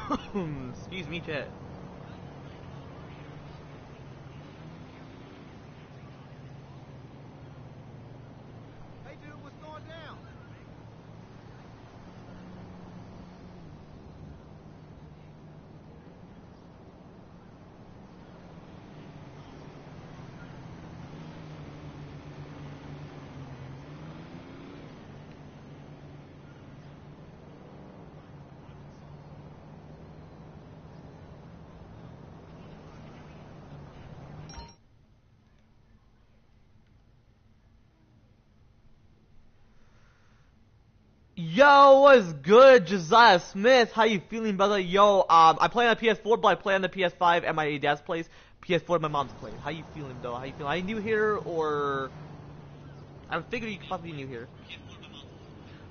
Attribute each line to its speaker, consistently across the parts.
Speaker 1: Excuse me, chat.
Speaker 2: Hey, dude, what's going down?
Speaker 1: Yo, what's good, Josiah Smith? How you feeling, brother? Yo, I play on the PS4, but I play on the PS5 at my dad's place. PS4 at my mom's place. How you feeling, though? How you feeling? Are you new here, or... I figured you could probably be new here.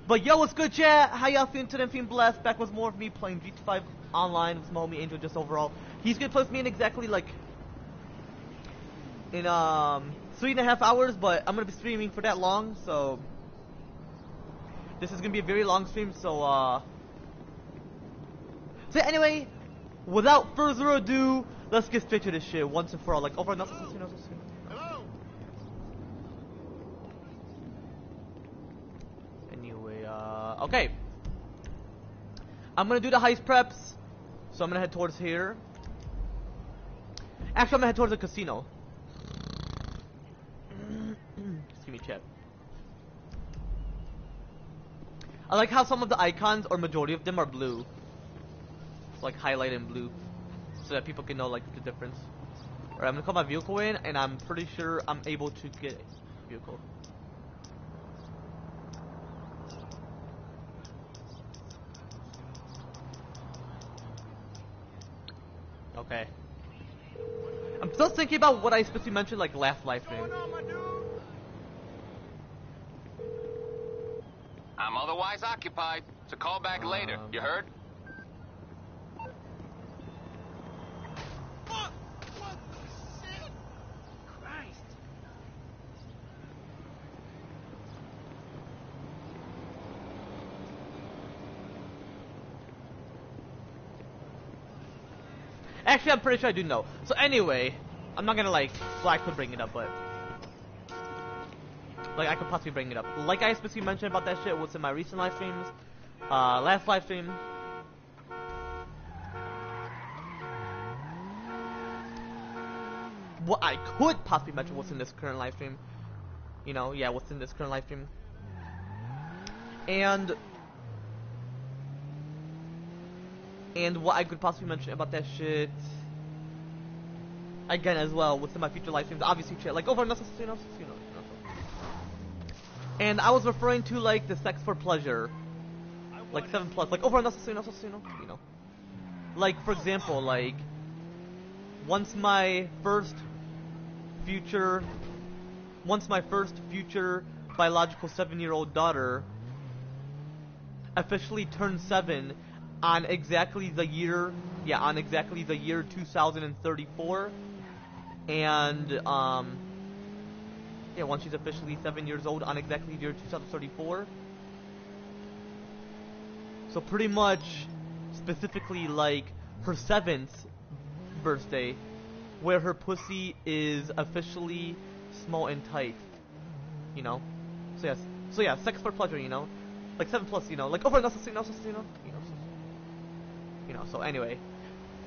Speaker 1: But yo, what's good, chat? How y'all feeling today? I'm feeling blessed. Back with more of me playing GT5 online with my homie Angel just overall. He's gonna play with me in exactly, like... in, 3.5 hours, but I'm gonna be streaming for that long, so... This is gonna be a very long stream, so anyway, without further ado, let's get straight to this shit once and for all. Like, over and
Speaker 2: Hello?
Speaker 1: Anyway, okay. I'm gonna do the heist preps, so I'm gonna head towards here. Actually, I'm gonna head towards the casino. Excuse me, chat. I like how some of the icons, or majority of them, are blue. It's like highlighted in blue, so that people can know like the difference. Alright, I'm gonna call my vehicle in, and I'm pretty sure I'm able to get a vehicle. Okay. I'm still thinking about what I especially mentioned like last live stream.
Speaker 3: I'm otherwise occupied, so call back later. You heard?
Speaker 2: Fuck! What the shit? Christ.
Speaker 1: Actually, I'm pretty sure I do know. So anyway, I'm not gonna like, well, I could bring it up, but like I could possibly bring it up. Like I specifically mentioned about that shit was in my recent live streams, last live stream. What I could possibly mention was in this current live stream. You know, yeah, what's in this current live stream. And what I could possibly mention about that shit again as well within my future live streams, obviously shit like over on and I was referring to like the sex for pleasure, like 7+, like over on you know, like for example, like once my first future biological 7-year-old daughter officially turned 7 on exactly the year 2034, and yeah, once she's officially 7 years old on exactly the year 2034. So pretty much, specifically like her 7th birthday, where her pussy is officially small and tight, you know. So yeah, sex for pleasure, you know, like 7+, you know, like over you know. So anyway,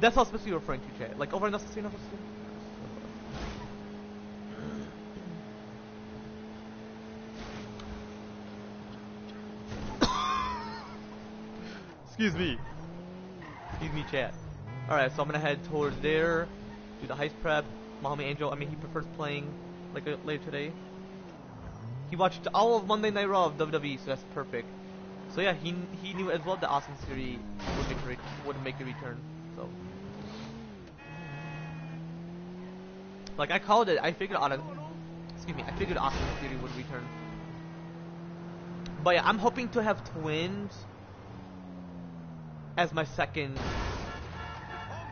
Speaker 1: that's what I'm specifically referring to, chat. Like over Excuse me, chat. Alright, so I'm gonna head towards there, do the heist prep. My homie Angel, I mean, he prefers playing like later today. He watched all of Monday Night Raw of WWE, so that's perfect. So yeah, he knew as well that Austin Theory would make a return. So like I called it, I figured Austin Theory would return. But yeah, I'm hoping to have twins as my second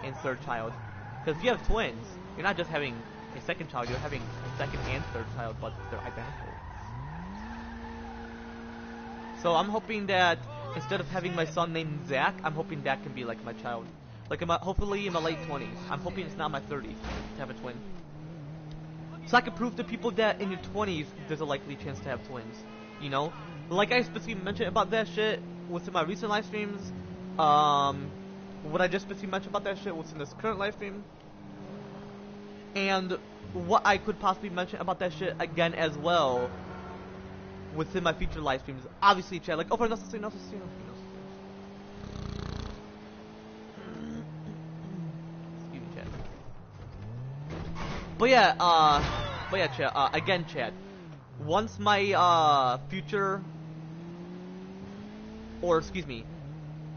Speaker 1: and third child. Because if you have twins, you're not just having a second child, you're having a second and third child, but they're identical. So I'm hoping that instead of having my son named Zach, I'm hoping that can be like my child. Like hopefully in my late 20s. I'm hoping it's not my 30s to have a twin. So I can prove to people that in your 20s, there's a likely chance to have twins. You know? Like I specifically mentioned about that shit within my recent live streams. What I just specifically mentioned about that shit within this current live stream. And what I could possibly mention about that shit again as well within my future live streams. Obviously, chat, like, over no. Excuse me, chat. But yeah, chat, again, chat. Once my, future, or excuse me,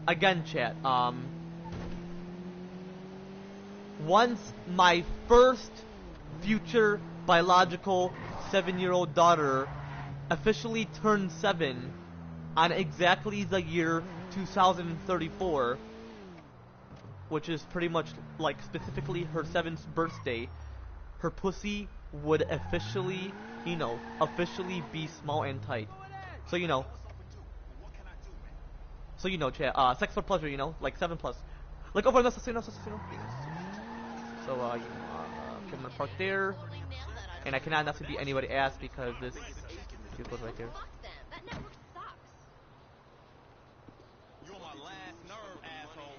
Speaker 1: again, chat, once my first future biological 7-year-old daughter officially turns 7 on exactly the year 2034, which is pretty much like specifically her 7th birthday, her pussy would officially, you know, officially be small and tight. So you know, chat, sex for pleasure, you know, like 7 plus. Like over no. So, I'm gonna park there, and I cannot necessarily be anybody's ass because this goes right there.
Speaker 2: You're my last nerve, asshole.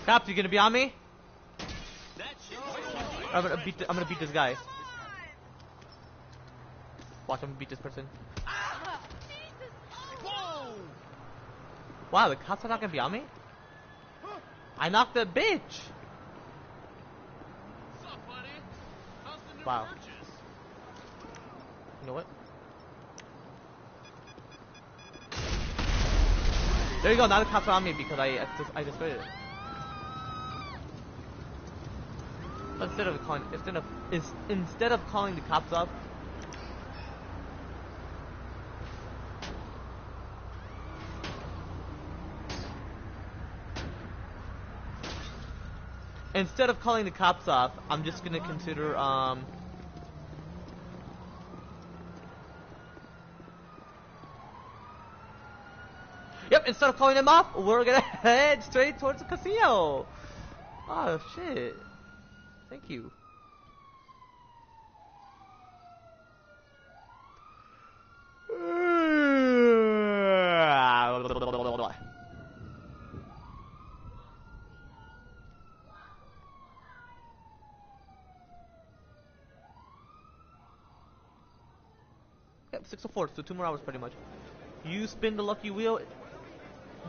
Speaker 1: Cops, you gonna be on me? I'm gonna beat this guy. Watch, I'm gonna beat this person. Wow, the cops are not gonna be on me? I knocked the bitch! Wow. You know what? There you go, now the cops are on me because I destroyed it. But instead of calling the cops up, I'm just gonna consider, yep, instead of calling them off, we're gonna head straight towards the casino. Oh, shit. Thank you. Yep, 6:04, so 2 more hours pretty much. You spin the lucky wheel.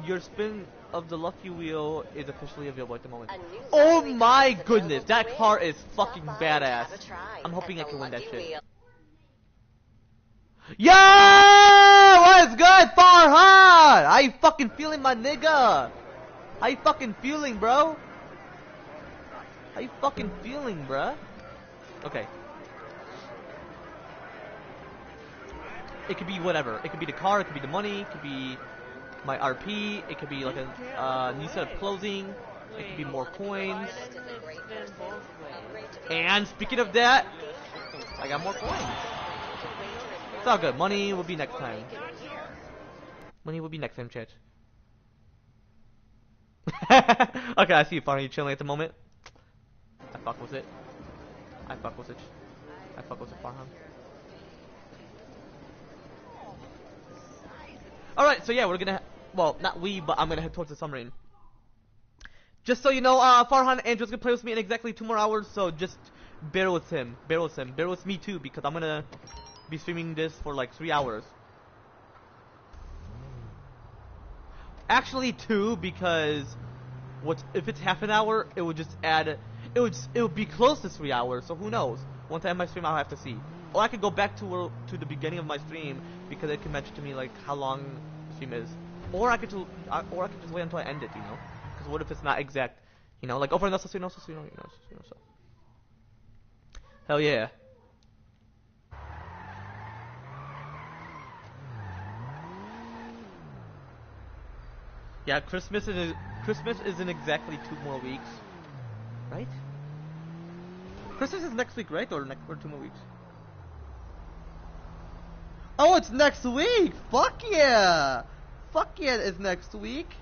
Speaker 1: Your spin of the lucky wheel is officially available at the moment. Oh my goodness, that car is fucking badass. I'm hoping I can win that shit. Yo! What's good, Farhan? How you fucking feeling, my nigga? How you fucking feeling, bro? How you fucking feeling, bruh? Okay. It could be whatever. It could be the car, it could be the money, it could be my RP, it could be like a new set of clothing, it could be more coins. And speaking of that, I got more coins. It's all good. Money will be next time. Money will be next time, chat. Okay, I see you, Farhan. You chilling at the moment? I fuck with it. I fuck with it, Farhan. Alright, so yeah, we're gonna... Well, not we, but I'm gonna head towards the submarine. Just so you know, Farhan, Andrew's gonna play with me in exactly 2 more hours, so just bear with him. Bear with me too, because I'm gonna be streaming this for like 3 hours. Actually 2, because if it's half an hour, it would just add... It would be close to 3 hours, so who knows? Once I end my stream, I'll have to see. Or I could go back to the beginning of my stream, because it can mention to me like how long the stream is. Or I could just wait until I end it, you know? Because what if it's not exact? You know, like over and so. Hell yeah. Yeah, Christmas isn't exactly 2 more weeks, right? Christmas is next week, right? Or 2 more weeks? Oh, it's next week! Fuck yeah! Fuck yeah, it's next week.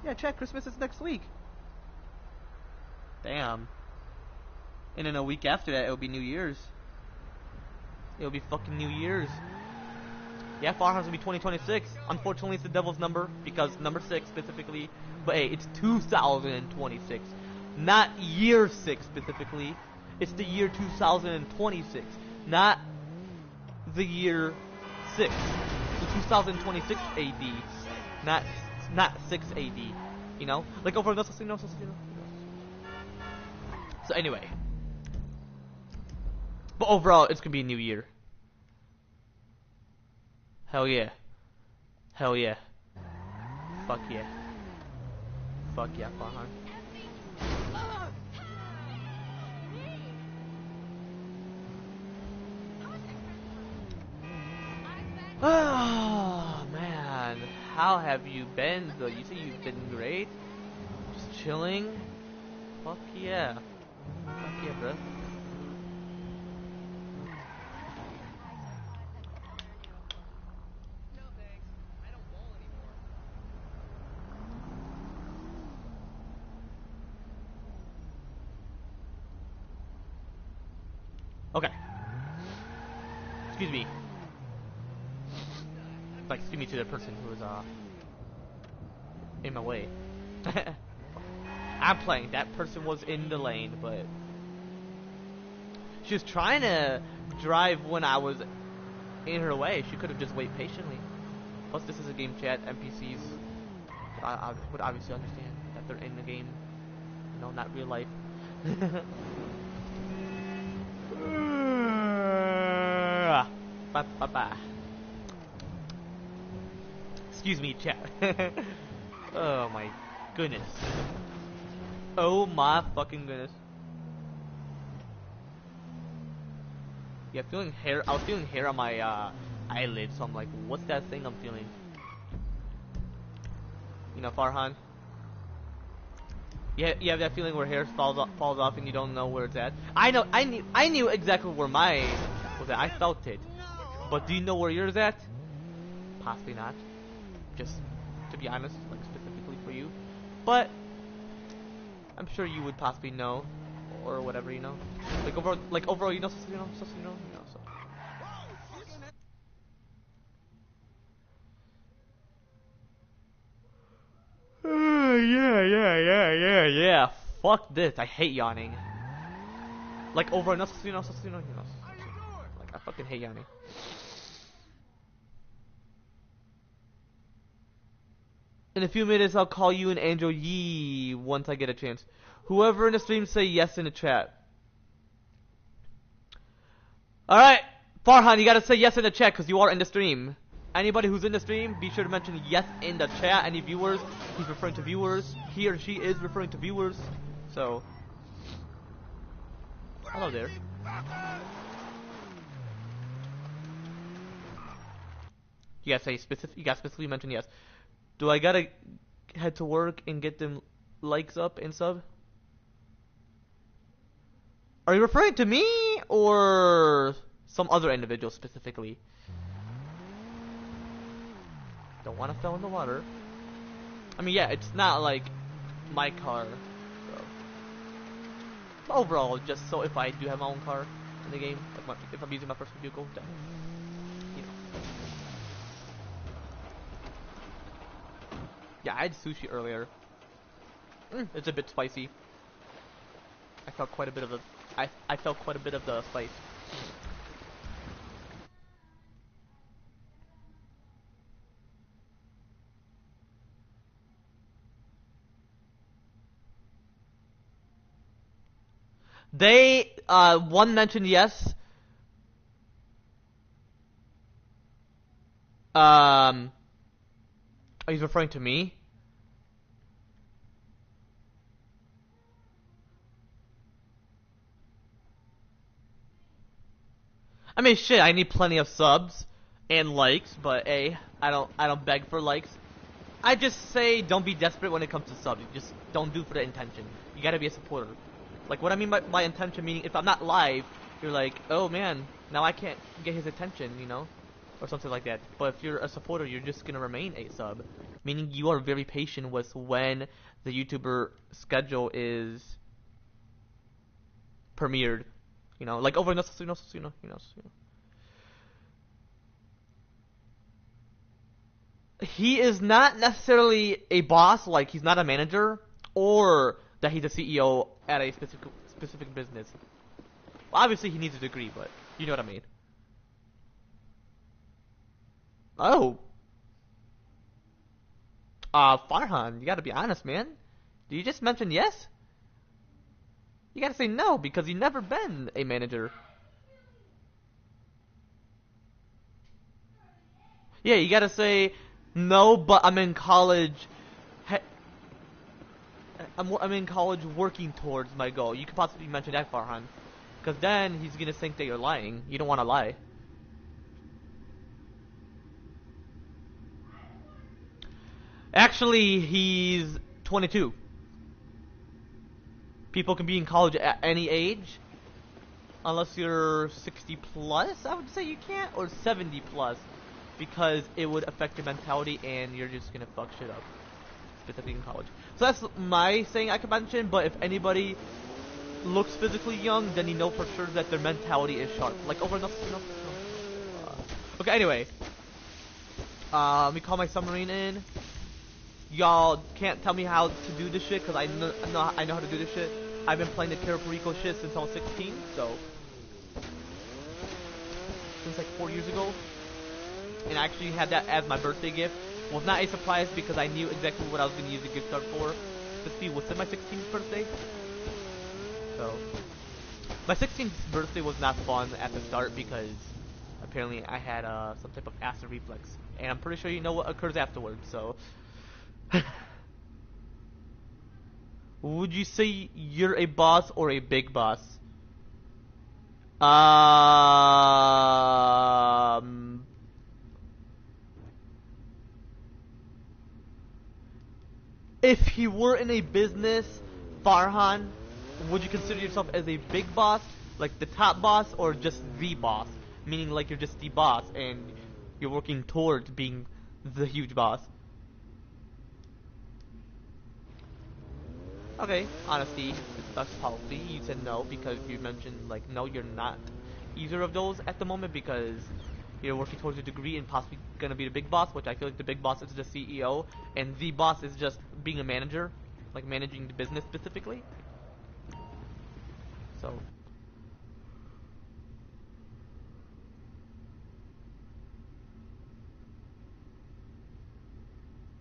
Speaker 1: Yeah, check, Christmas is next week. Damn. And then a week after that, it'll be New Year's. It'll be fucking New Year's. Yeah, Farhan's gonna be 2026. Unfortunately, it's the devil's number, because number 6 specifically. But hey, it's 2026. Not year 6 specifically. It's the year 2026. Not the year 6. So 2026 AD. Not 6 AD. You know? Like over the So anyway. But overall, it's gonna be a new year. Hell yeah. Hell yeah. Fuck yeah. Fuck yeah, Farhan. Oh man, how have you been though? You say you've been great? Just chilling? Fuck yeah. Fuck yeah, bro. Okay. Excuse me. Like, excuse me to the person who was, in my way. I'm playing. That person was in the lane, but she was trying to drive when I was in her way. She could have just waited patiently. Plus, this is a game chat. NPCs I would obviously understand that they're in the game. You know, not real life. Bye. Excuse me, chat. Oh my goodness. Oh my fucking goodness. Yeah, feeling hair. I was feeling hair on my eyelid, so I'm like, what's that thing I'm feeling? You know, Farhan. Yeah, you have that feeling where hair falls off and you don't know where it's at. I know. I knew exactly where my was at. I felt it. But do you know where yours at? Possibly not. Just to be honest, like specifically for you. But I'm sure you would possibly know, or whatever, you know. Like overall, you know, so. Yeah. Fuck this. I hate yawning. Like overall, you know. Like I fucking hate yawning. In a few minutes, I'll call you and Angel Yee once I get a chance. Whoever in the stream, say yes in the chat. Alright, Farhan, you gotta say yes in the chat because you are in the stream. Anybody who's in the stream, be sure to mention yes in the chat. Any viewers, he's referring to viewers. He or she is referring to viewers. So, hello there. You gotta say specific. You gotta specifically mention yes. Do I gotta head to work and get them likes up and sub? Are you referring to me or some other individual specifically? Don't want to fall in the water. I mean, yeah, it's not like my car. So. But overall, just so if I do have my own car in the game, like if I'm using my personal vehicle, then, you know. Yeah, I had sushi earlier. It's a bit spicy. I felt quite a bit of the spice. They one mentioned yes. Are you referring to me? I mean, shit, I need plenty of subs and likes, but hey, I don't beg for likes. I just say don't be desperate when it comes to subs. You just don't do it for the intention. You gotta be a supporter. Like, what I mean by intention, meaning if I'm not live, you're like, oh man, now I can't get his attention, you know? Or something like that. But if you're a supporter, you're just gonna remain a sub. Meaning you are very patient with when the YouTuber schedule is premiered. You know, like over in he is not necessarily a boss, like he's not a manager, or that he's a CEO at a specific business. Well, obviously he needs a degree, but you know what I mean. Oh. Farhan, you gotta be honest, man. Did you just mention yes? You gotta say no, because you've never been a manager. Yeah, you gotta say no, but I'm in college. I'm in college working towards my goal. You could possibly mention that, Farhan. Because then he's gonna think that you're lying. You don't wanna lie. Actually, he's 22. People can be in college at any age. Unless you're 60 plus, I would say you can't. Or 70 plus. Because it would affect your mentality and you're just gonna fuck shit up. Specifically in college. So that's my saying I could mention, but if anybody looks physically young, then you know for sure that their mentality is sharp. Like over enough. Okay, anyway. Let me call my submarine in. Y'all can't tell me how to do this shit, because I know how to do this shit. I've been playing the Carapurico shit since I was 16, so. Since like 4 years ago. And I actually had that as my birthday gift. Was not a surprise because I knew exactly what I was going to use the gift card for. Let's see, was it my 16th birthday? So. My 16th birthday was not fun at the start because apparently I had some type of acid reflux. And I'm pretty sure you know what occurs afterwards, so. Would you say you're a boss or a big boss? If you were in a business, Farhan, would you consider yourself as a big boss, like the top boss, or just the boss? Meaning like you're just the boss and you're working towards being the huge boss. Okay, honesty, that's policy. You said no because you mentioned like no, you're not either of those at the moment because you're working towards a degree and possibly gonna be the big boss, which I feel like the big boss is the CEO and the boss is just being a manager, like managing the business specifically. So.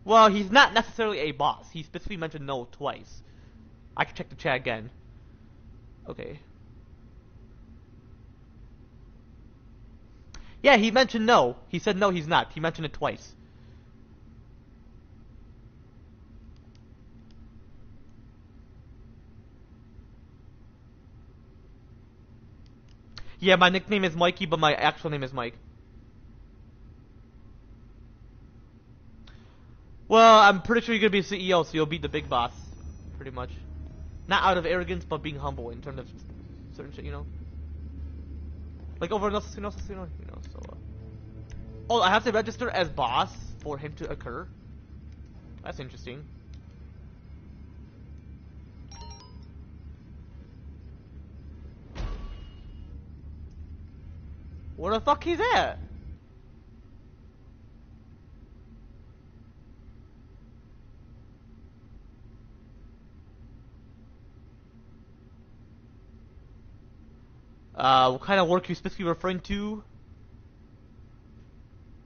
Speaker 1: Well, he's not necessarily a boss. He specifically mentioned no twice. I can check the chat again. Okay. Yeah, he mentioned no. He said no, he's not. He mentioned it twice. Yeah, my nickname is Mikey, but my actual name is Mike. Well, I'm pretty sure you're gonna be a CEO, so you'll beat the big boss. Pretty much. Not out of arrogance, but being humble in terms of certain shit, you know? Like over enough, you know, so. Oh, I have to register as boss for him to occur? That's interesting. Where the fuck he's at? What kind of work you specifically referring to?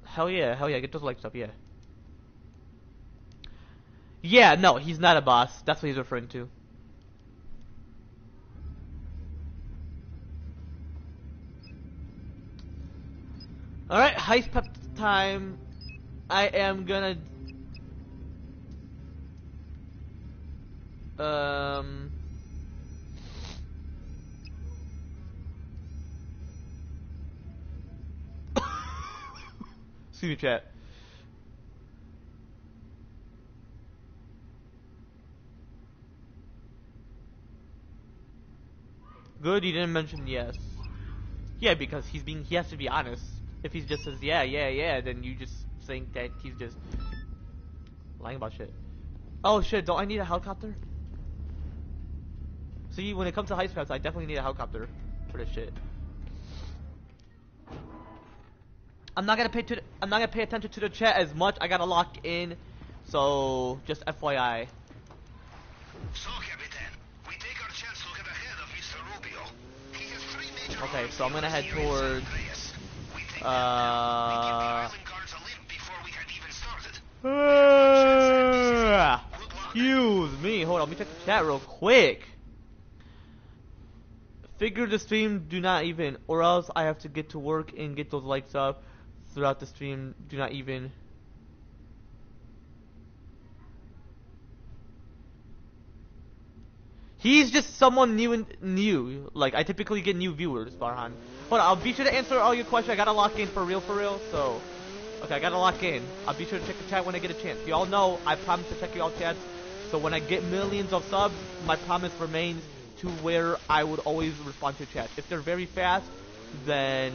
Speaker 1: Hell yeah, get those likes up, yeah. Yeah, no, he's not a boss. That's what he's referring to. Alright, heist pep time. I am gonna... Excuse me, chat. Good, you didn't mention yes. Yeah, because he has to be honest. If he just says yeah, then you just think that he's just lying about shit. Oh shit, don't I need a helicopter? See, when it comes to heist traps, I definitely need a helicopter for this shit. I'm not gonna pay attention to the chat as much. I gotta lock in, so just FYI.
Speaker 4: So, Capitan, we take our chance to get ahead of Mr. Rubio. He has 3 major
Speaker 1: Okay, so I'm gonna head
Speaker 4: here in San
Speaker 1: towards.
Speaker 4: Andreas. We take them down. We give the island guards a lift before we had even started.
Speaker 1: Excuse me. Hold on, let me check the chat real quick. Figure the stream do not even, or else I have to get to work and get those likes up throughout the stream. Do not even. He's just someone new. Like, I typically get new viewers, Farhan. Hold on, I'll be sure to answer all your questions. I gotta lock in for real, so. Okay, I gotta lock in. I'll be sure to check the chat when I get a chance. Y'all know I promise to check y'all chats. So when I get millions of subs, my promise remains to where I would always respond to chat. If they're very fast, then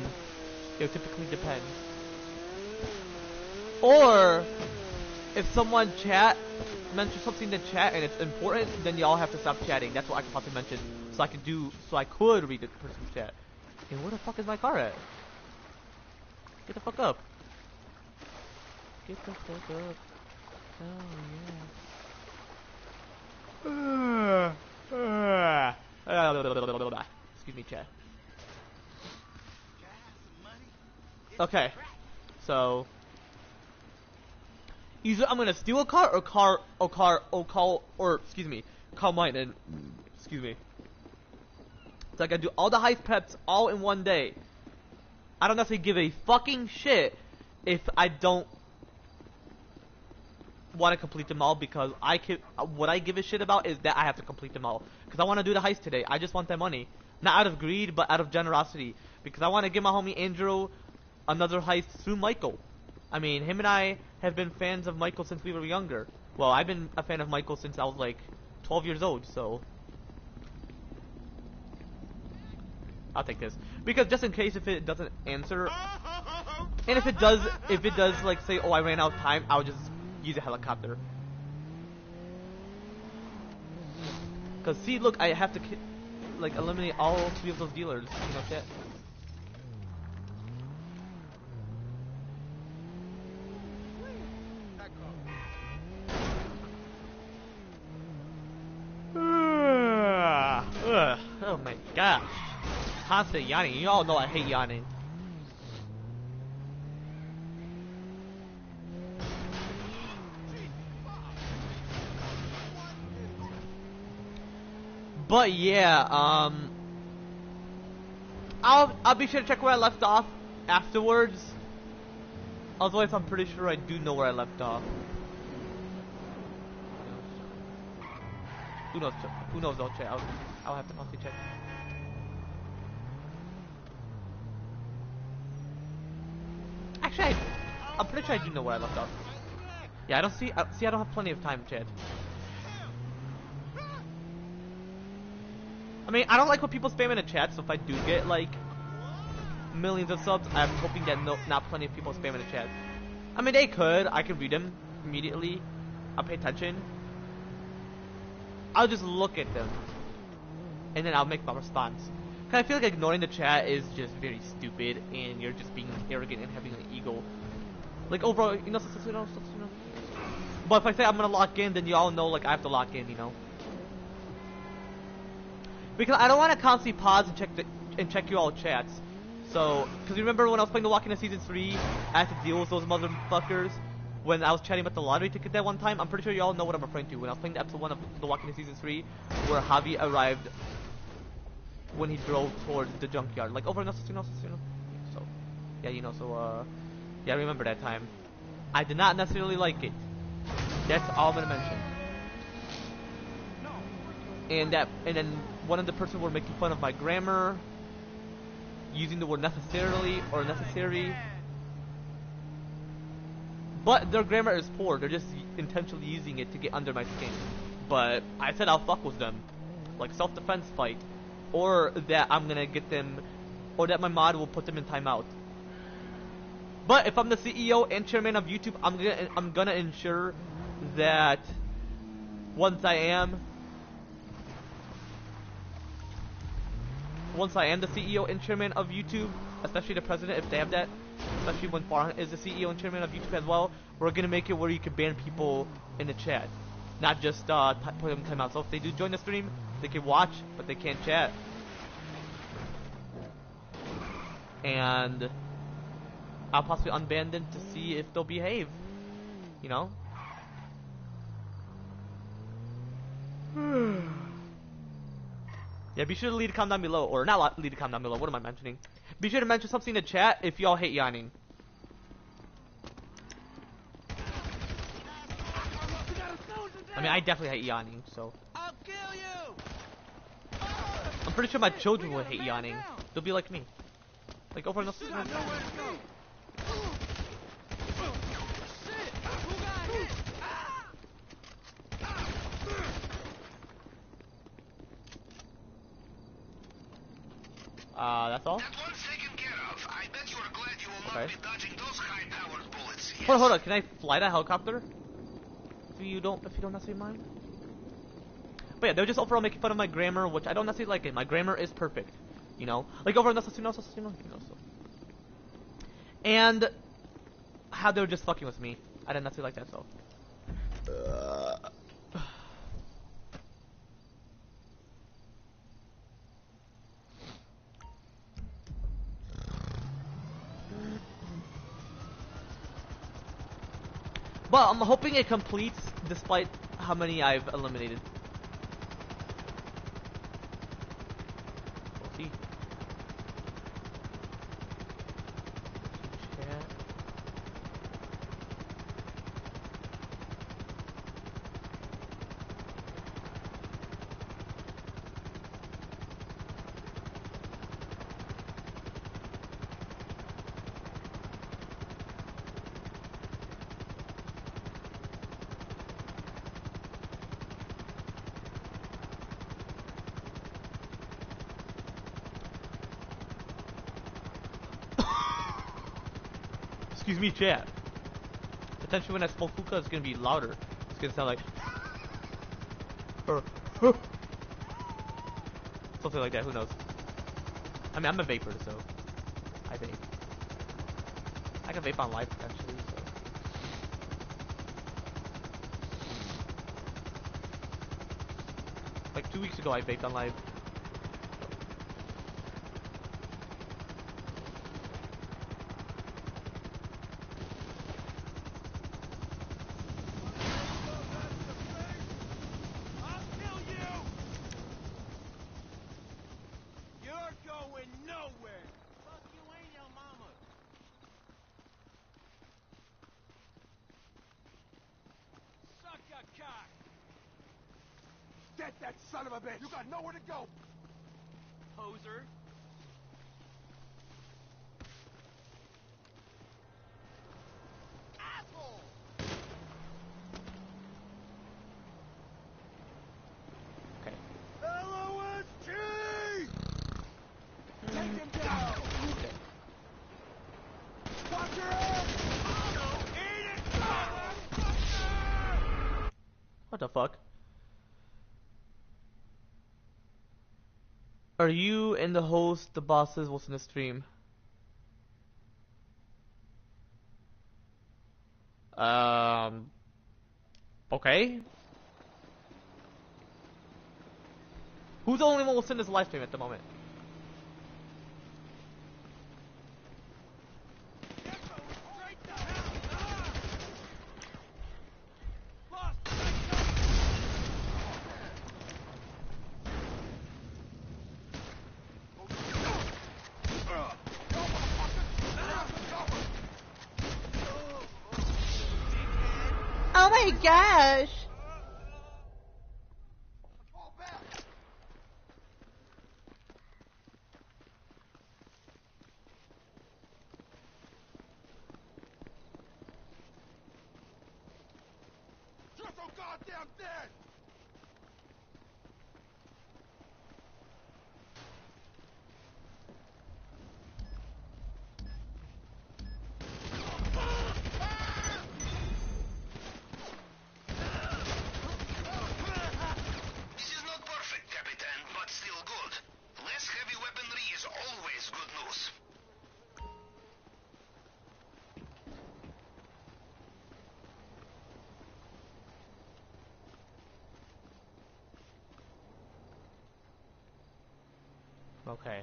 Speaker 1: it typically depends. Or if someone mentions something in chat and it's important, then y'all have to stop chatting. That's what I can possibly mention, so I could read the person's chat. And where the fuck is my car at? Get the fuck up. Get the fuck up. Oh yeah. Excuse me, chat. Okay, so either I'm gonna steal a car or excuse me, call mine and excuse me. So I gotta do all the heist preps all in one day. I don't necessarily give a fucking shit if I don't want to complete them all, because what I give a shit about is that I have to complete them all, because I want to do the heist today. I just want that money, not out of greed but out of generosity, because I want to give my homie Andrew another heist through Michael. I mean, him and I have been fans of Michael since we were younger. Well, I've been a fan of Michael since I was like 12 years old, so I'll take this, because just in case if it doesn't answer, and if it does like say, oh, I ran out of time, I'll just use a helicopter. Cause see, look, I have to like eliminate all 3 of those dealers. You know that. Oh my gosh. Constant yawning. You all know I hate yawning. But yeah, I'll be sure to check where I left off afterwards. Otherwise, I'm pretty sure I do know where I left off. Who knows? Who knows? I'll check. I'll have to constantly check. Actually, I'm pretty sure I do know where I left off. Yeah, I don't see. I don't have plenty of time, Chad. I mean, I don't like when people spam in the chat, so if I do get like millions of subs, I'm hoping that not plenty of people spam in the chat. I mean, they could. I could read them immediately. I'll pay attention. I'll just look at them, and then I'll make my response. Cause I feel like ignoring the chat is just very stupid, and you're just being arrogant and having an ego. Like overall, you know. But if I say I'm gonna lock in, then you all know like I have to lock in, you know. Because I don't want to constantly pause and check you all chats. So, because you remember when I was playing The Walking Dead Season 3, I had to deal with those motherfuckers when I was chatting about the lottery ticket that one time. I'm pretty sure you all know what I'm referring to. When I was playing the episode 1 of The Walking Dead Season 3, where Javi arrived when he drove towards the junkyard. Like, over in Asesino. So, yeah, you know, so, yeah, I remember that time. I did not necessarily like it. That's all I'm gonna mention. And then one of the person were making fun of my grammar, using the word necessarily or necessary. But their grammar is poor. They're just intentionally using it to get under my skin. But I said I'll fuck with them, like self-defense fight. or that I'm gonna get them, or that my mod will put them in timeout. But if I'm the CEO and chairman of YouTube, I'm gonna ensure that once I am the CEO and chairman of YouTube, especially the president if they have that, especially when Farhan is the CEO and chairman of YouTube as well, we're gonna make it where you can ban people in the chat, not just put them in timeout. So if they do join the stream, they can watch, but they can't chat. And I'll possibly unban them to see if they'll behave, you know? Yeah, be sure to leave a comment down below, or not leave a comment down below, what am I mentioning? Be sure to mention something in the chat if y'all hate yawning. I mean, I definitely hate yawning, so.
Speaker 2: I'll kill you!
Speaker 1: I'm pretty sure my children would hate yawning. They'll be like me. Like, over enough.
Speaker 2: Shit, I know where to go. Shit! Who got hit?
Speaker 1: That's all?
Speaker 4: That one's taken care of. I bet you are glad you will not be dodging those high-powered bullets. Yes.
Speaker 1: Hold on. Can I fly that helicopter? If you don't necessarily mind. But yeah, they're just overall making fun of my grammar, which I don't necessarily like it. My grammar is perfect, you know. Like over on Assassino, so. And how they were just fucking with me. I didn't necessarily like that, so. But I'm hoping it completes despite how many I've eliminated. We'll see. Chat. Excuse me, chat. Potentially when I smoke hookah, it's gonna be louder. It's gonna sound like something like that. Who knows? I mean, I'm a vapor, so I vape. I can vape on live potentially. So. Like 2 weeks ago, I vaped on live.
Speaker 2: Get that son of a bitch! You got nowhere to go! Poser. Asshole!
Speaker 1: Okay.
Speaker 2: LOST! Take him down!
Speaker 1: Okay.
Speaker 2: Watch your head! Eat it, motherfucker!
Speaker 1: What the fuck? Are you and the host, the bosses, watching the stream? Okay. Who's the only one watching this live stream at the moment? Oh my gosh!
Speaker 2: You're so goddamn dead!
Speaker 1: Okay.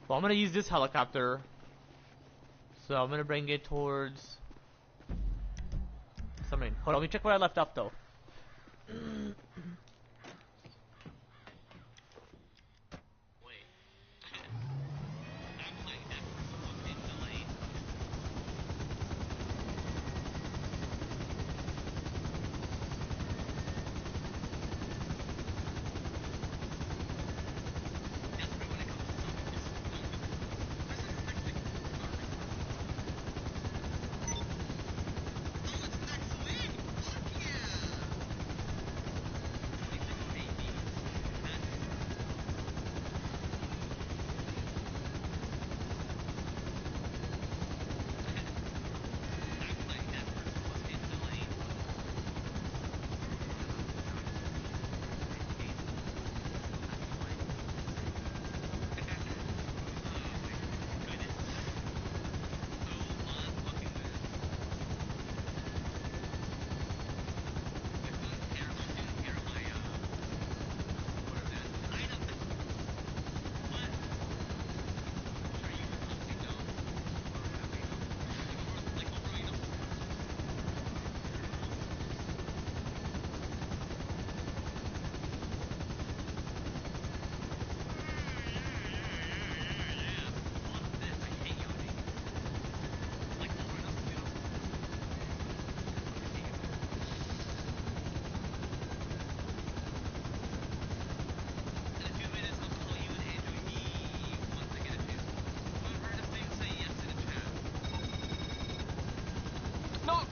Speaker 1: Well, I'm gonna use this helicopter. So I'm gonna bring it towards submarine. Hold on, let me check where I left off though.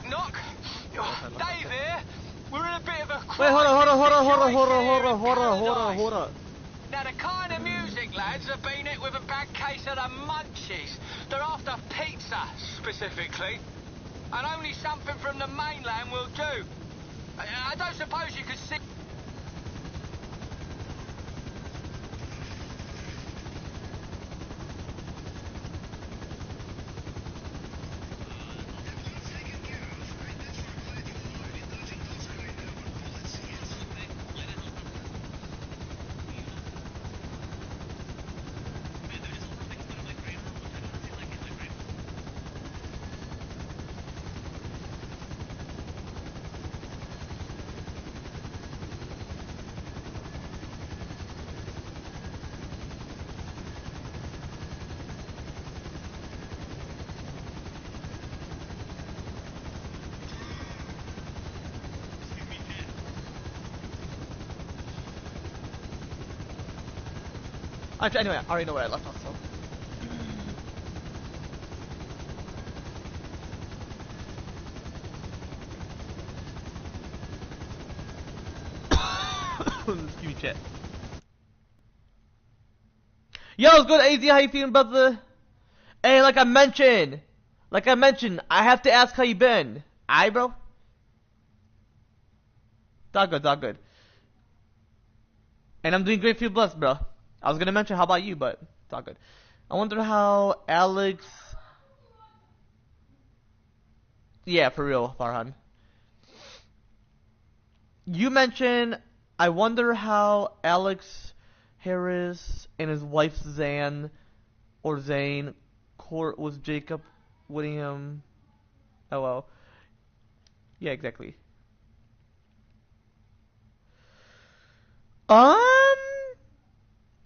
Speaker 2: Knock! Oh, Dave here. We're in a bit of a
Speaker 1: Wait, hold on.
Speaker 2: Now the kind of music lads have been hit with a bad case of the munchies. They're after pizza, specifically. And only something from the mainland will do. I don't suppose you could see...
Speaker 1: Anyway, I already know where I left off, so. Excuse me, chat. Yo, it's good, AZ. How you feeling about the... Hey, like I mentioned, I have to ask how you been. Aight, bro? Dog good. And I'm doing great, feel blessed, bro. I was gonna mention how about you, but it's all good. I wonder how Alex... Yeah, for real, Farhan. You mentioned, I wonder how Alex Harris and his wife Zane court was Jacob Whittingham. Oh well. Yeah, exactly.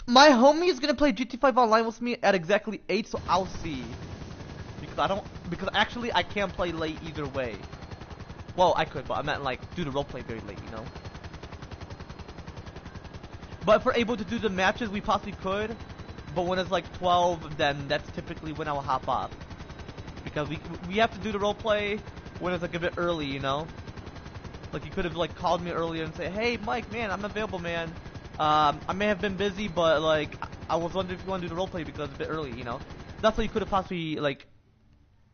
Speaker 1: My homie is gonna play GT5 online with me at exactly 8, so I'll see. Because actually I can't play late either way. Well, I could, but I meant like do the roleplay very late, you know. But if we're able to do the matches, we possibly could. But when it's like 12, then that's typically when I'll hop off. Because we have to do the roleplay when it's like a bit early, you know. Like you could have like called me earlier and say, "Hey, Mike, man, I'm available, man. I may have been busy, but like I was wondering if you want to do the roleplay because it's a bit early, you know." That's what you could have possibly like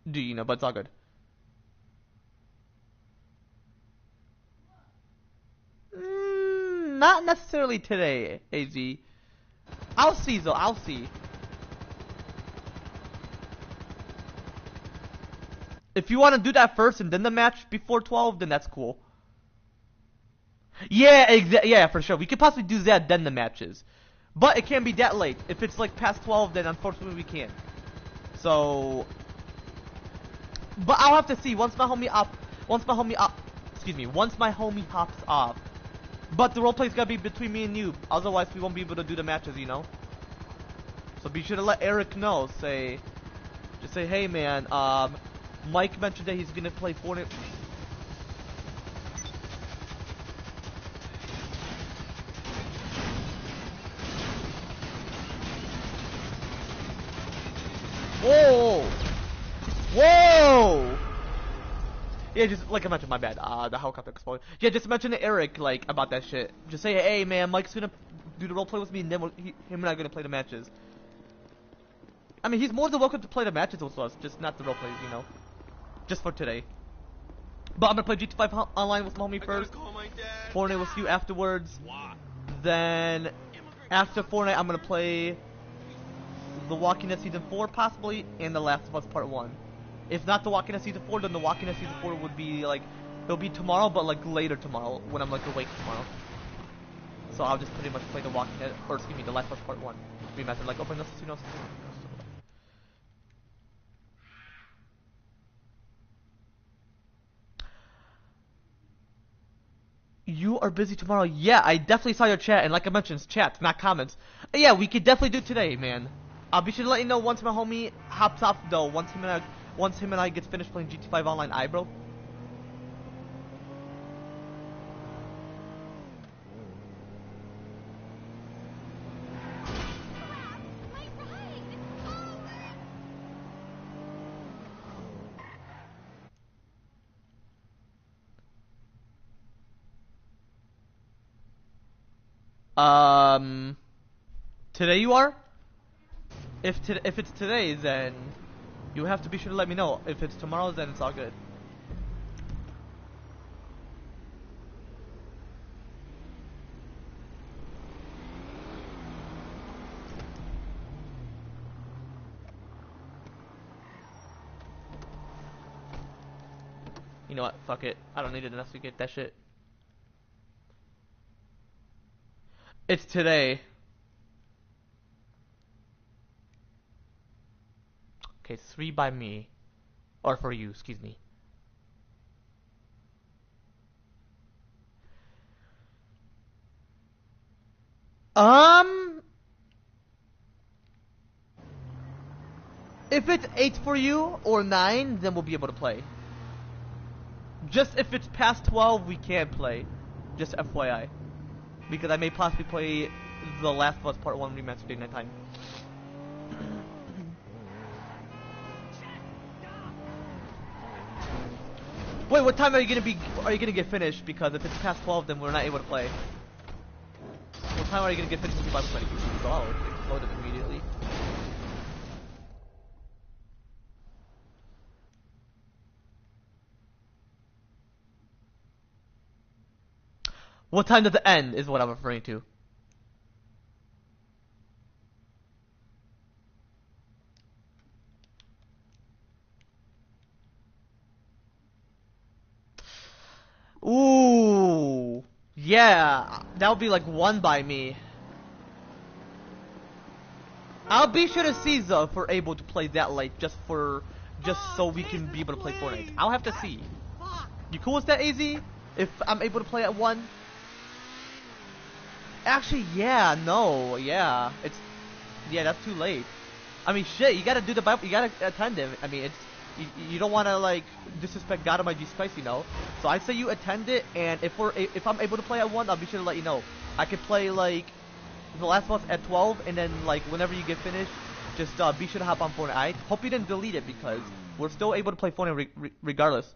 Speaker 1: do, you know. But it's all good. Not necessarily today, AZ. I'll see though. I'll see. If you want to do that first and then the match before 12, then that's cool. Yeah, yeah, for sure. We could possibly do that then the matches. But it can't be that late. If it's like past 12, then unfortunately we can't. So, but I'll have to see once my homie hops off. But the roleplay's gotta be between me and you, otherwise we won't be able to do the matches, you know. So be sure to let Eric know. Just say, hey man, Mike mentioned that he's gonna play Fortnite. Whoa! Whoa! Yeah, just like I mentioned, my bad. The helicopter exploded. Yeah, just mention to Eric like about that shit. Just say, hey man, Mike's gonna do the roleplay with me, and then him and I are gonna play the matches. I mean, he's more than welcome to play the matches with us, just not the roleplays, you know. Just for today. But I'm gonna play GT5 online with my homie first. Fortnite with you afterwards. Then after Fortnite, I'm gonna play The Walking Dead Season 4 possibly, and The Last of Us Part 1. If not The Walking Dead Season 4, then The Walking Dead Season 4 would be like, it'll be tomorrow, but like later tomorrow, when I'm like awake tomorrow. So I'll just pretty much play The Walking Dead, or excuse me, The Last of Us Part 1. Remastered, like open this, you know. You are busy tomorrow. Yeah, I definitely saw your chat, and like I mentioned, it's chats, not comments. Yeah, we could definitely do today, man. I'll be sure to let you know once my homie hops off, though. Once him and I gets finished playing GT5 online, bro. Today you are? If it's today, then you have to be sure to let me know. If it's tomorrow, then it's all good. You know what? Fuck it. I don't need to investigate that shit. It's today. Okay, 3 by me. Or for you, excuse me. If it's 8 for you, or 9, then we'll be able to play. Just if it's past 12, we can't play. Just FYI. Because I may possibly play The Last of Us Part 1 remastered day night time. Wait, what time are you gonna get finished? Because if it's past 12, then we're not able to play. What time are you gonna get finished with your Bible study? Oh, it exploded immediately. What time does it end is what I'm referring to. Ooh, yeah, that would be like 1 by me. I'll be sure to see though if we're able to play that late, just so we can be able to play Fortnite. I'll have to see. You cool with that, AZ? If I'm able to play at 1? Actually, yeah, no, yeah, that's too late. I mean, shit, you gotta do the Bible, you gotta attend him. I mean, you don't want to like disrespect God Almighty Jesus Christ, you know. So I say you attend it, and if I'm able to play at 1, I'll be sure to let you know. I could play like The Last of Us at 12, and then like whenever you get finished, just be sure to hop on Fortnite. I hope you didn't delete it because we're still able to play Fortnite regardless.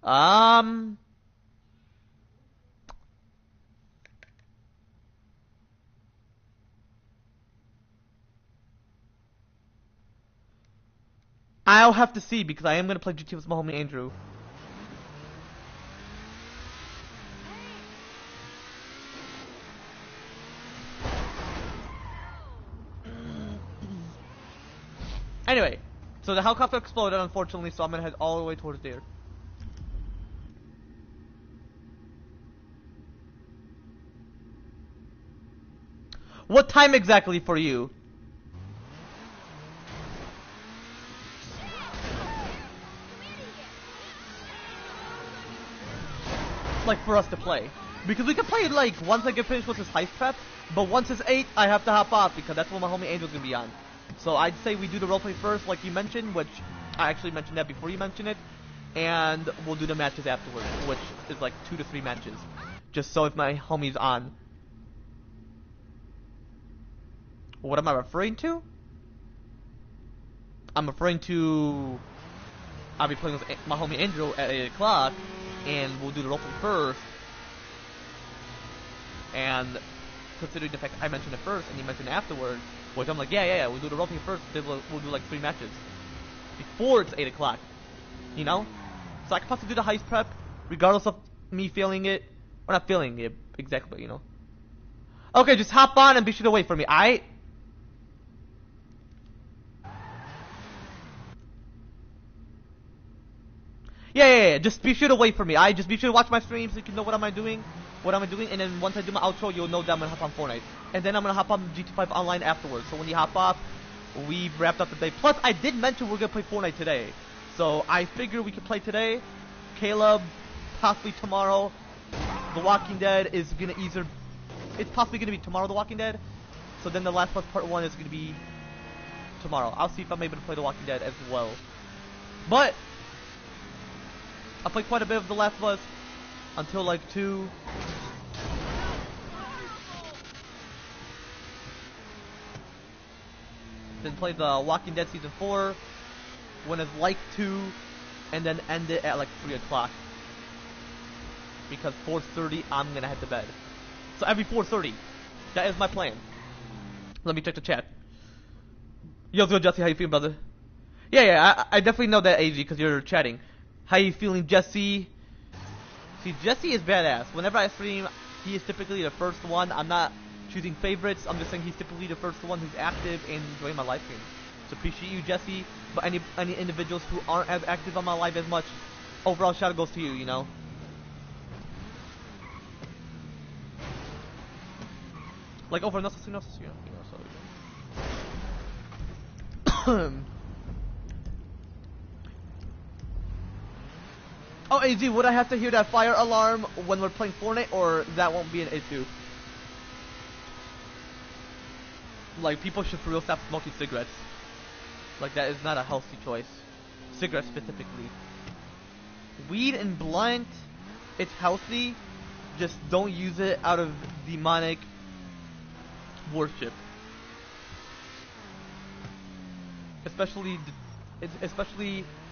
Speaker 1: I'll have to see because I am gonna play GT with my homie Andrew. Anyway, so the helicopter exploded unfortunately, so I'm gonna head all the way towards there. What time exactly for you? Like for us to play. Because we can play it like once I get finished with this heist prep, but once it's 8, I have to hop off because that's when my homie Angel's gonna be on. So I'd say we do the roleplay first, like you mentioned, which I actually mentioned that before you mentioned it, and we'll do the matches afterwards, which is like 2 to 3 matches, just so if my homie's on. What am I referring to? I'm referring to I'll be playing with my homie Angel at 8 o'clock, and we'll do the roleplay first. And considering the fact I mentioned it first and you mentioned it afterwards, which I'm like, yeah, we'll do the roleplay first, then we'll do like 3 matches before it's 8 o'clock, you know? So I can possibly do the heist prep, regardless of me feeling it, or not feeling it exactly, you know? Okay, just hop on and be sure to wait for me, aight? Yeah, just be sure to wait for me, aight? Just be sure to watch my streams so you can know what am I doing, and then once I do my outro, you'll know that I'm gonna hop on Fortnite. And then I'm gonna hop on GT5 Online afterwards, so when you hop off, we've wrapped up the day. Plus, I did mention we're gonna play Fortnite today. So I figure we could play today, Caleb, possibly tomorrow. The Walking Dead is gonna it's possibly gonna be tomorrow, The Walking Dead. So then the Last of Us Part 1 is gonna be tomorrow. I'll see if I'm able to play The Walking Dead as well. But I played quite a bit of The Last of Us until like 2. Then played The Walking Dead Season 4 when it's like 2, and then end it at like 3 o'clock. Because 4:30 I'm gonna head to bed. So every 4:30. That is my plan. Let me check the chat. Yo, Jesse, how you feeling, brother? Yeah, I definitely know that, AG, because you're chatting. How you feeling, Jesse? See, Jesse is badass. Whenever I stream, he is typically the first one. I'm not choosing favorites. I'm just saying he's typically the first one who's active and enjoying my live stream. So appreciate you, Jesse. But any individuals who aren't as active on my live as much, overall shout out goes to you, you know? Like over no, you know, so Oh, AZ, would I have to hear that fire alarm when we're playing Fortnite, or that won't be an issue? Like, people should for real stop smoking cigarettes. Like, that is not a healthy choice. Cigarettes specifically. Weed and blunt, it's healthy, just don't use it out of demonic worship. Especially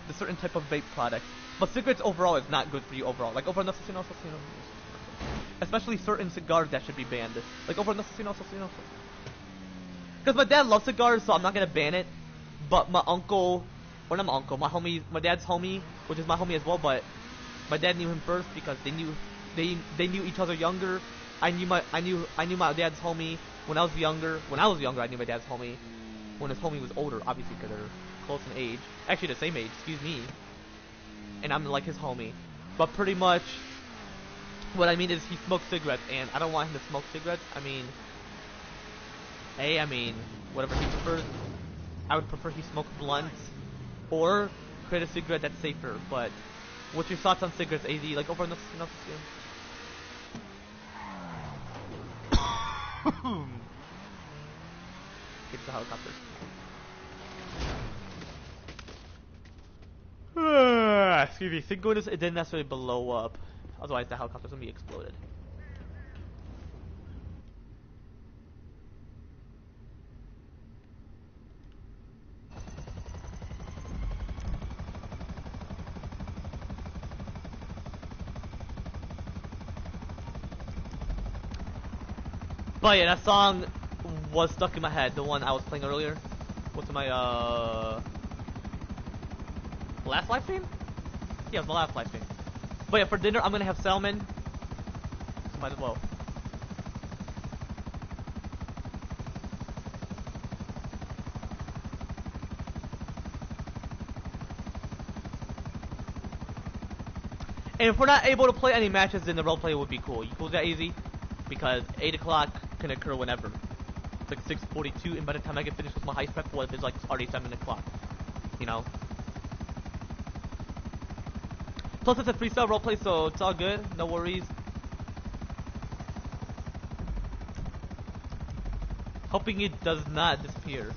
Speaker 1: the certain type of vape product. But cigarettes overall is not good for you overall. Like over especially certain cigars that should be banned. Like over because my dad loves cigars, so I'm not gonna ban it. But my uncle, or not my uncle, my dad's homie, which is my homie as well. But my dad knew him first because they knew each other younger. I knew my dad's homie when I was younger. When I was younger, I knew my dad's homie. When his homie was older, obviously because they're close in age. Actually, the same age. Excuse me. And I'm like his homie. But pretty much, what I mean is he smokes cigarettes, and I don't want him to smoke cigarettes. I mean, whatever he prefers. I would prefer he smoke blunts, or create a cigarette that's safer. But what's your thoughts on cigarettes, AZ? Like over the It's the helicopter. Excuse me, thank goodness it didn't necessarily blow up. Otherwise the helicopter's gonna be exploded. But yeah, that song was stuck in my head, the one I was playing earlier. What's my last live stream? Yeah, it was my last live stream. But yeah, for dinner I'm gonna have salmon. So might as well. And if we're not able to play any matches, then the roleplay would be cool. You cool with that, easy? Because 8 o'clock can occur whenever. like 6:42, and by the time I get finished with my heist prep, what if it's like already 7 o'clock? You know. Plus, it's a freestyle roleplay, so it's all good. No worries. Hoping it does not disappear.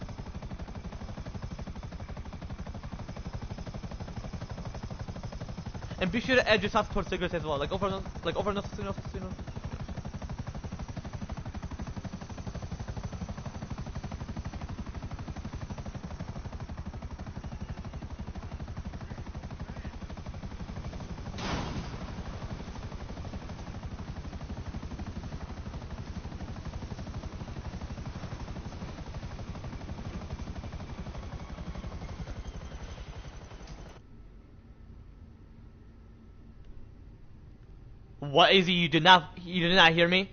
Speaker 1: And be sure to edge yourself towards cigarettes as well, like over no, you know. What is it? You did not hear me?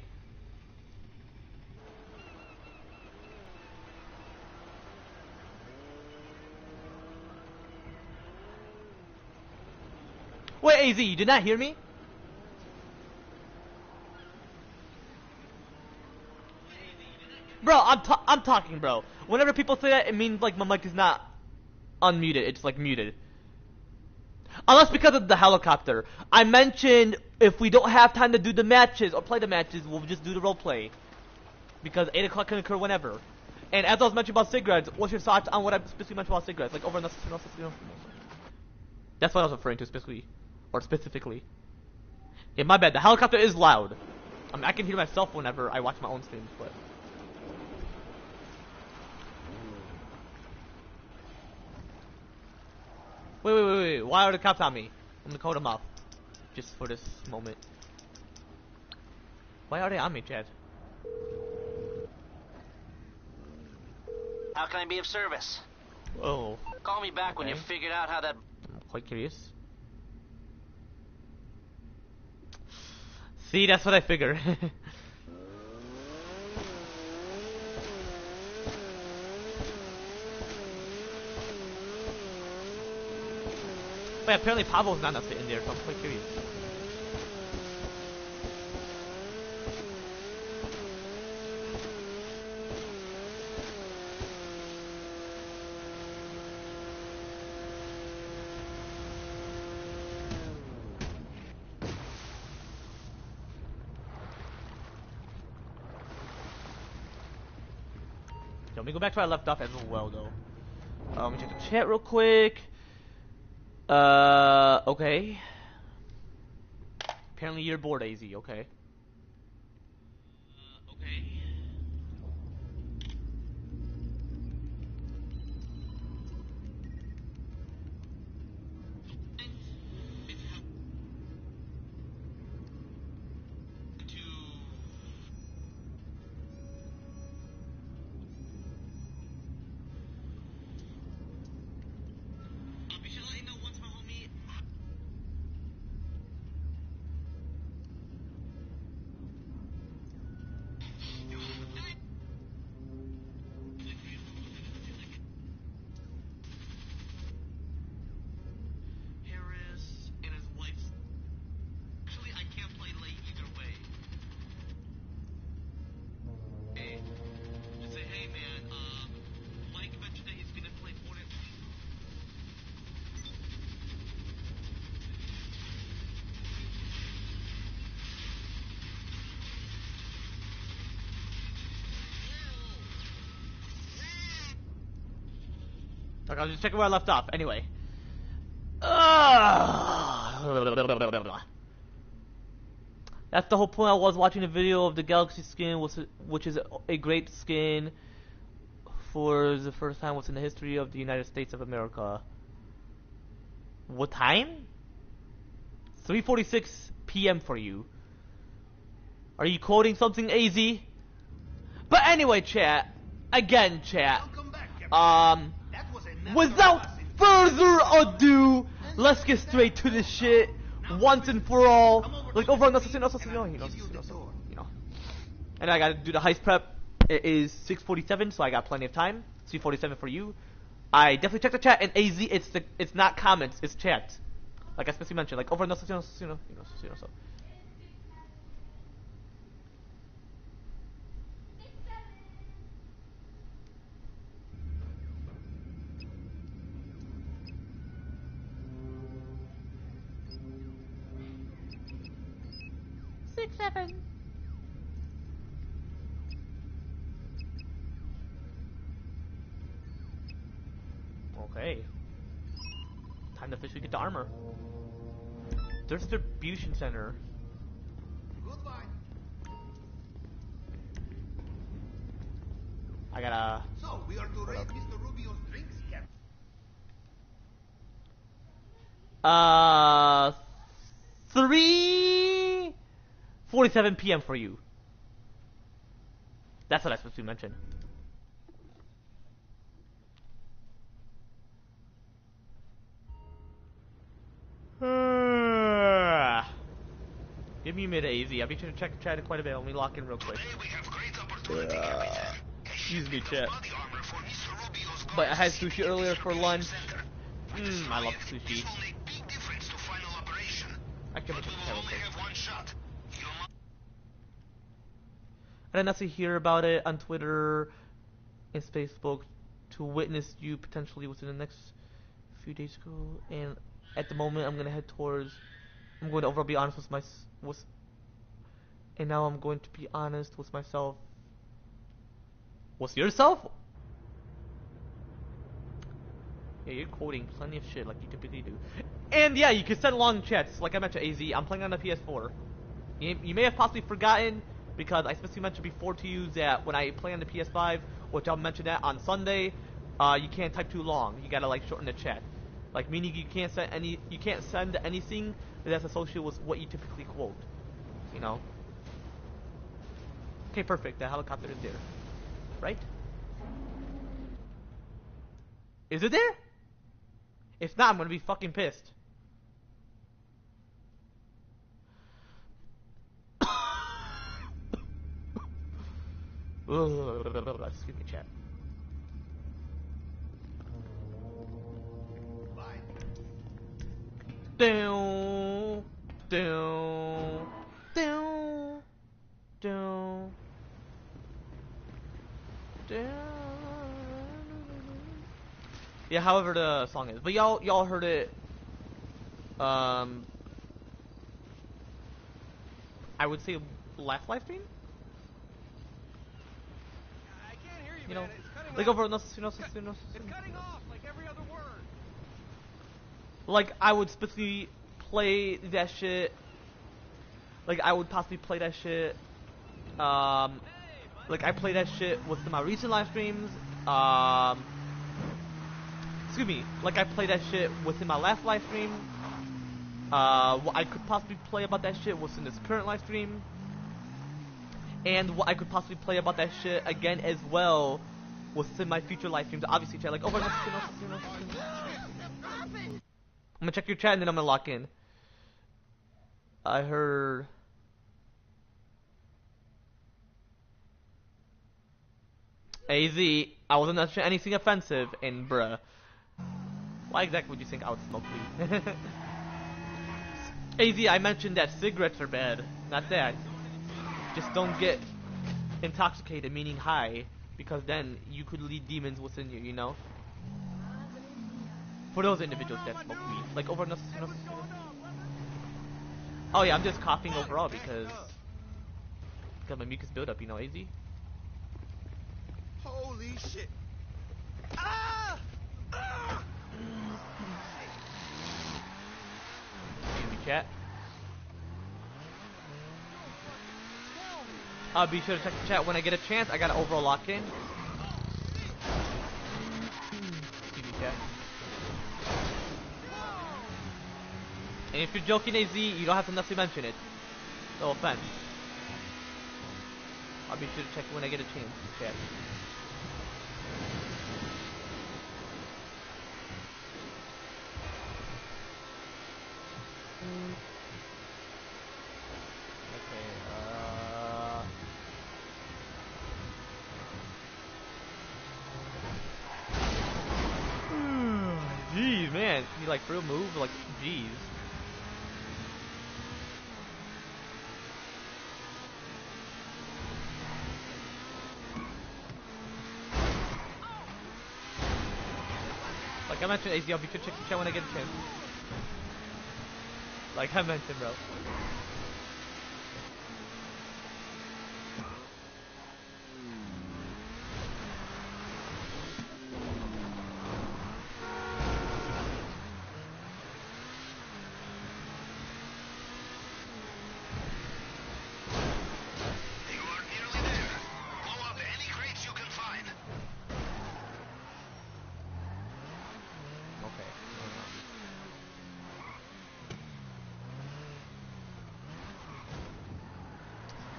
Speaker 1: Wait, AZ, you did not hear me? Bro, I'm talking, bro. Whenever people say that, it means like my mic is not unmuted. It's like muted. Unless because of the helicopter. I mentioned if we don't have time to do the matches or play the matches, we'll just do the roleplay. Because 8 o'clock can occur whenever. And as I was mentioning about cigarettes, what's your thoughts on what I specifically mentioned about cigarettes? Like over and that's what I was referring to specifically. Yeah, my bad. The helicopter is loud. I mean, I can hear myself whenever I watch my own streams, but... Wait. Why are the cops on me? I'm gonna code them up. Just for this moment. Why are they on me, Chad?
Speaker 5: How can I be of service?
Speaker 1: Oh.
Speaker 5: Call me back when you figured out how that...
Speaker 1: I'm quite curious. See, that's what I figure. But apparently Pablo's not sitting there, so I'm quite curious. Let me go back to where I left off as well, though. Let me check the chat real quick. Okay. Apparently you're bored, AZ, okay. Okay. Okay, I was just checking where I left off. Anyway. That's the whole point. I was watching a video of the Galaxy skin, which is a great skin for the first time what's in the history of the United States of America. What time? 3:46 p.m. for you. Are you quoting something, AZ? But anyway, chat. Again, chat. Without further ado, let's get straight to this shit once and for all. Like over on you know. And I gotta do the heist prep. It is 6:47, so I got plenty of time. 3:47 for you. I definitely check the chat, and AZ, it's not comments, it's chat. Like I specifically mentioned, like over on so. 6-7. Okay. Time to officially get the armor. Distribution center.
Speaker 4: Goodbye.
Speaker 1: I gotta.
Speaker 4: So, we are to raid Mr. Rubio's drinks, Captain.
Speaker 1: 3:47 p.m. for you. That's what I was supposed to mention. Give me mid AZ. I'll be sure to check the chat quite a bit. Let me lock in real quick.
Speaker 4: Today we have great opportunity, Captain.
Speaker 1: Excuse me, chat.
Speaker 4: Body armor for Mr. Rubio's
Speaker 1: But I had
Speaker 4: guards
Speaker 1: sushi
Speaker 4: in the
Speaker 1: earlier for lunch.
Speaker 4: distribution center.
Speaker 1: I love
Speaker 4: Destroy it.
Speaker 1: sushi.
Speaker 4: This will make big difference to final operation.
Speaker 1: I can
Speaker 4: But
Speaker 1: check
Speaker 4: we
Speaker 1: the chat
Speaker 4: will
Speaker 1: real
Speaker 4: only
Speaker 1: quick.
Speaker 4: have one shot. You must
Speaker 1: I didn't actually hear about it on Twitter and Facebook to witness you potentially within the next few days ago. And at the moment, I'm gonna head towards. I'm going to overall be honest with and now I'm going to be honest with myself. With yourself? Yeah, you're quoting plenty of shit like you typically do. And yeah, you can send long chats. Like I mentioned, AZ, I'm playing on the PS4. You may have possibly forgotten, because I specifically mentioned before to you that when I play on the PS5, which I'll mention that on Sunday, you can't type too long. You gotta like shorten the chat. Like meaning you can't send anything that's associated with what you typically quote. You know? Okay, perfect. The helicopter is there. Right? Is it there? If not, I'm gonna be fucking pissed. Excuse me, chat. Down, down, down, down, down. Yeah, however the song is, but y'all heard it. I would say last live stream.
Speaker 2: I can't hear you,
Speaker 1: You know,
Speaker 2: man. It's cutting
Speaker 1: like
Speaker 2: off.
Speaker 1: over
Speaker 2: It's cutting off like every other word.
Speaker 1: Like I would specifically play that shit. Like I would possibly play that shit. Like I play that shit within my recent live streams. Excuse me. Like I play that shit within my last live stream. What I could possibly play about that shit within this current live stream. And what I could possibly play about that shit again as well within my future live streams. Obviously, chat. Like, I'm gonna check your chat and then I'm gonna lock in. I heard. AZ, I wasn't mentioning anything offensive, and bruh. Why exactly would you think I would smoke weed? AZ, I mentioned that cigarettes are bad. Not that. Just don't get intoxicated, meaning high, because then you could lead demons within you, you know? For those individuals that smoke weed. Like over Oh yeah, I'm just coughing overall because my mucus buildup, you know, AZ?
Speaker 4: Holy shit. Ah! Ah!
Speaker 1: Excuse me, chat. I'll be sure to check the chat when I get a chance. I gotta overall lock in. Excuse me, chat. And if you're joking, AZ, you don't have to necessarily mention it. No offense. I'll be sure to check when I get a chance, chat. Jeez, man. Can you like for real move? Like, jeez. Like I mentioned, AZ, I'll be sure to check the chat when I get a chance. Like I mentioned, bro.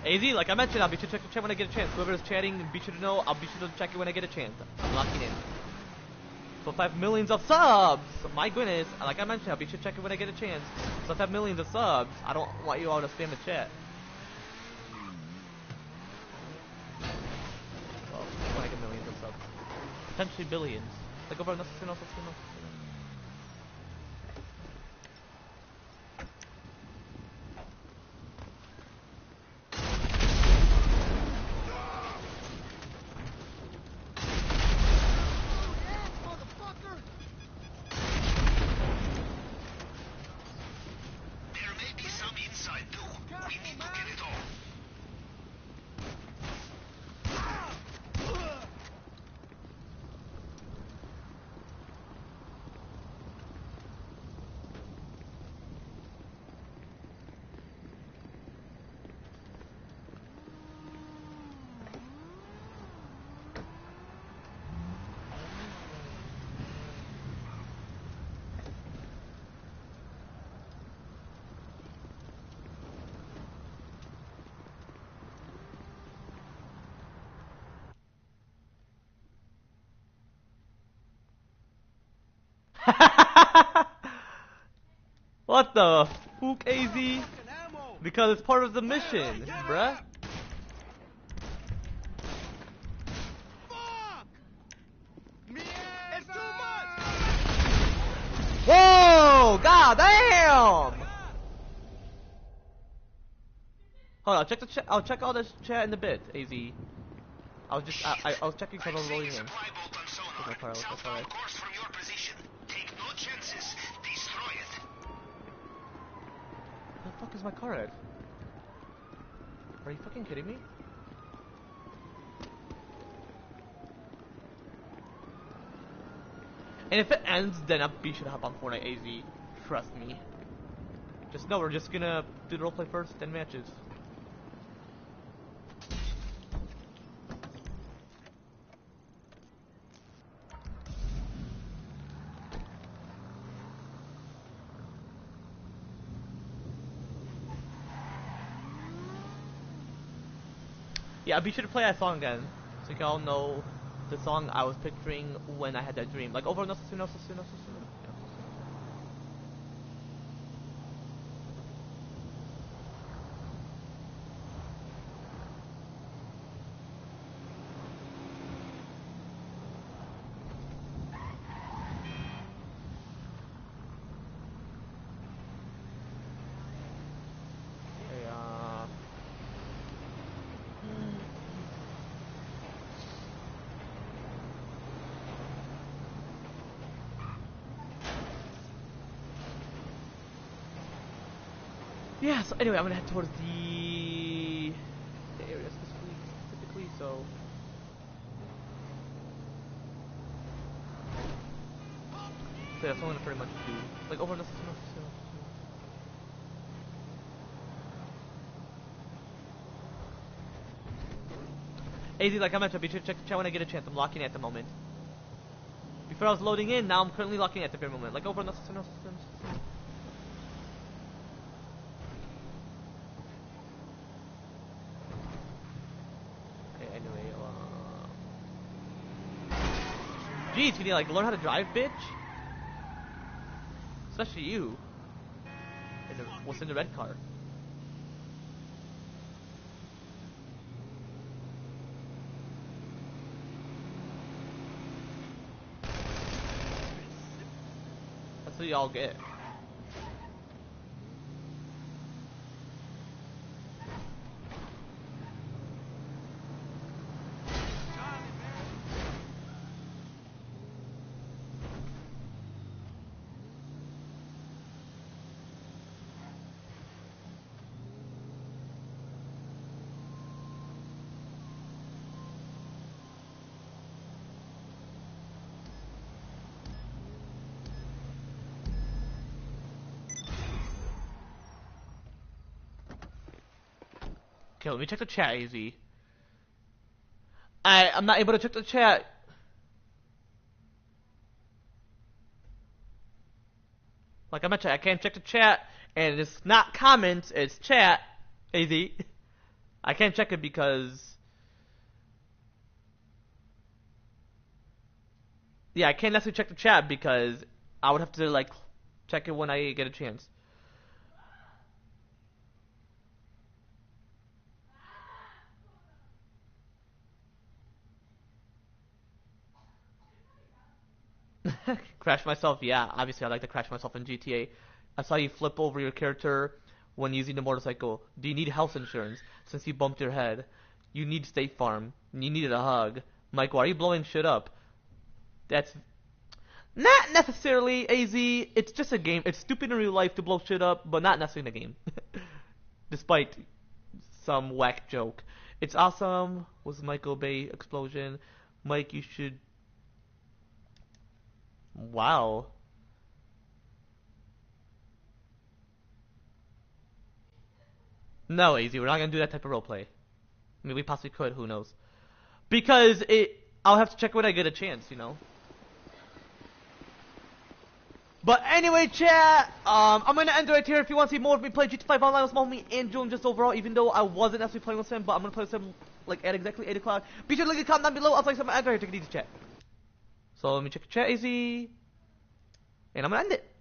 Speaker 1: AZ, like I mentioned, I'll be sure to check the chat when I get a chance. Whoever is chatting, be sure to know. I'll be sure to check it when I get a chance. I'm locking in. So 5 millions of subs! My goodness, like I mentioned, I'll be sure to check it when I get a chance. So 5 millions of subs. I don't want you all to spam the chat. Well, when I get millions of subs. Potentially billions. Like over no.
Speaker 4: There may be some inside too. We need to get it all.
Speaker 1: What the fuck, AZ? Because it's part of the mission, bruh. Whoa! God damn! Hold on, check the chat. I'll check all this chat in a bit, AZ. I was checking for the loading in.
Speaker 4: Supply boat on sonar. Southbound course from your position. Take no chances. Destroy it.
Speaker 1: Where the fuck is my car at? Are you fucking kidding me? And if it ends, then I'll be sure to hop on Fortnite AZ. Trust me. Just know we're just gonna do the roleplay first, then matches. Yeah, I'll be sure to play that song again, so you can all know the song I was picturing when I had that dream. Like over no. Yeah, so anyway, I'm gonna head towards the area specifically, so... So that's what I'm gonna pretty much do. Like, over the... AZ, like I mentioned, be sure to check the chat when I get a chance. I'm locking in at the moment. Before I was loading in, now I'm currently locking in at the very moment. Like, over the... Jeez, you need to like learn how to drive, bitch. Especially you. What's in the red car? That's what y'all get. Okay, let me check the chat, AZ. I'm not able to check the chat. Like I mentioned, I can't check the chat, and it's not comments, it's chat, AZ. I can't check it because... Yeah, I can't necessarily check the chat because I would have to, like, check it when I get a chance. Crash myself, yeah. Obviously, I like to crash myself in GTA. I saw you flip over your character when using the motorcycle. Do you need health insurance since you bumped your head? You need State Farm. You needed a hug. Mike, why are you blowing shit up? That's not necessarily AZ. It's just a game. It's stupid in real life to blow shit up, but not necessarily in a game. Despite some whack joke. It's awesome. Was Michael Bay explosion? Mike, you should. Wow. No, AZ, we're not gonna do that type of roleplay. I mean, we possibly could, who knows? Because I'll have to check when I get a chance, you know? But anyway, chat, I'm gonna end it right here. If you want to see more of me play GTA 5 Online with Smallmy and Joan just overall, even though I wasn't actually playing with him, but I'm gonna play with him, like, at exactly 8 o'clock. Be sure to leave a comment down below. I'll tell you something. I'm right here. Take it easy, chat. So let me check the chat, AZ. And I'm gonna end it.